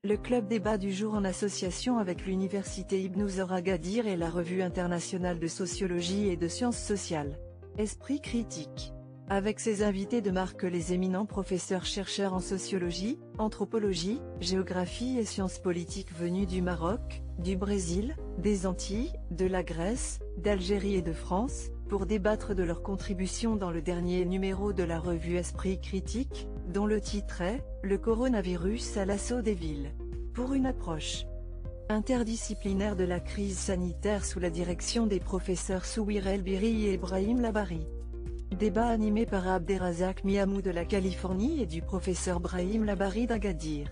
Le club débat du jour en association avec l'université Ibn Zor Agadir et la revue internationale de sociologie et de sciences sociales. Esprit critique. Avec ses invités de marque les éminents professeurs-chercheurs en sociologie, anthropologie, géographie et sciences politiques venus du Maroc, du Brésil, des Antilles, de la Grèce, d'Algérie et de France, pour débattre de leurs contributions dans le dernier numéro de la revue Esprit critique, dont le titre est « Le coronavirus à l'assaut des villes ». Pour une approche interdisciplinaire de la crise sanitaire sous la direction des professeurs Souhir El-Biri et Ibrahim Labari. Débat animé par Abderrazak Miamou de la Californie et du professeur Brahim Labari d'Agadir.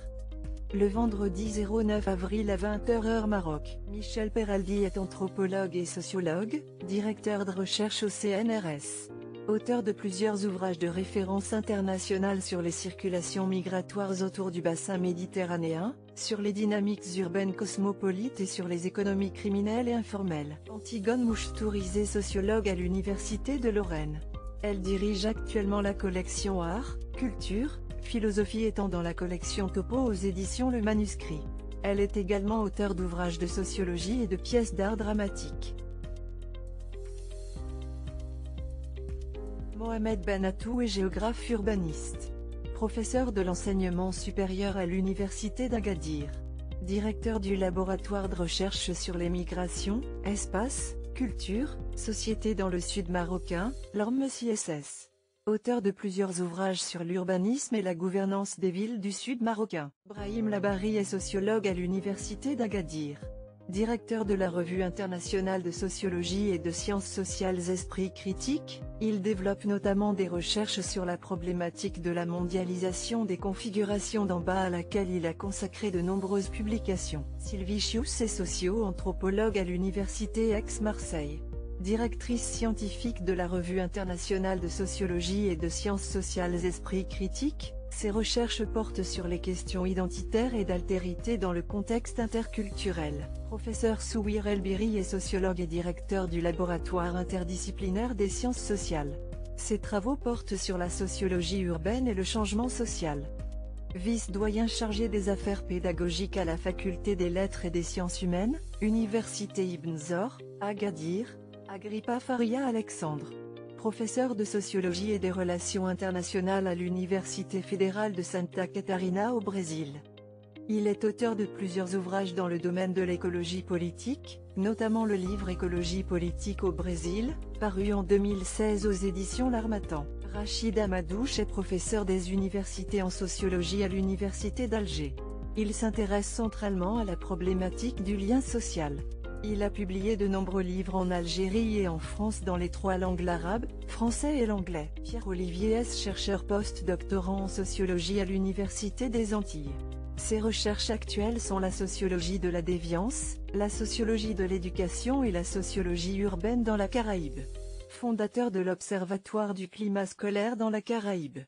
Le vendredi 09 avril à 20h heure Maroc. Michel Peraldi est anthropologue et sociologue, directeur de recherche au CNRS. Auteur de plusieurs ouvrages de référence internationale sur les circulations migratoires autour du bassin méditerranéen, sur les dynamiques urbaines cosmopolites et sur les économies criminelles et informelles. Antigone Mouchtourizé, sociologue à l'Université de Lorraine. Elle dirige actuellement la collection Art, Culture, Philosophie étant dans la collection Topo aux éditions Le Manuscrit. Elle est également auteure d'ouvrages de sociologie et de pièces d'art dramatique. Mohamed Benatou est géographe urbaniste. Professeur de l'enseignement supérieur à l'université d'Agadir. Directeur du laboratoire de recherche sur les migrations, espace, culture, société dans le sud marocain, l'ORM-CSS. Auteur de plusieurs ouvrages sur l'urbanisme et la gouvernance des villes du sud marocain. Brahim Labari est sociologue à l'université d'Agadir. Directeur de la revue internationale de sociologie et de sciences sociales Esprit critique, il développe notamment des recherches sur la problématique de la mondialisation des configurations d'en bas à laquelle il a consacré de nombreuses publications. Sylvie Chious est socio-anthropologue à l'université Aix-Marseille. Directrice scientifique de la revue internationale de sociologie et de sciences sociales Esprit critique, ses recherches portent sur les questions identitaires et d'altérité dans le contexte interculturel. Professeur Souhir El-Biri est sociologue et directeur du laboratoire interdisciplinaire des sciences sociales. Ses travaux portent sur la sociologie urbaine et le changement social. Vice-doyen chargé des affaires pédagogiques à la faculté des lettres et des sciences humaines, Université Ibn Zor, Agadir, Agrippa Faria Alexandre. Professeur de sociologie et des relations internationales à l'Université fédérale de Santa Catarina au Brésil. Il est auteur de plusieurs ouvrages dans le domaine de l'écologie politique, notamment le livre Écologie politique au Brésil, paru en 2016 aux éditions L'Harmattan. Rachid Amadouche est professeur des universités en sociologie à l'Université d'Alger. Il s'intéresse centralement à la problématique du lien social. Il a publié de nombreux livres en Algérie et en France dans les trois langues l'arabe, français et l'anglais. Pierre-Olivier S. chercheur post-doctorant en sociologie à l'Université des Antilles. Ses recherches actuelles sont la sociologie de la déviance, la sociologie de l'éducation et la sociologie urbaine dans la Caraïbe. Fondateur de l'Observatoire du climat scolaire dans la Caraïbe.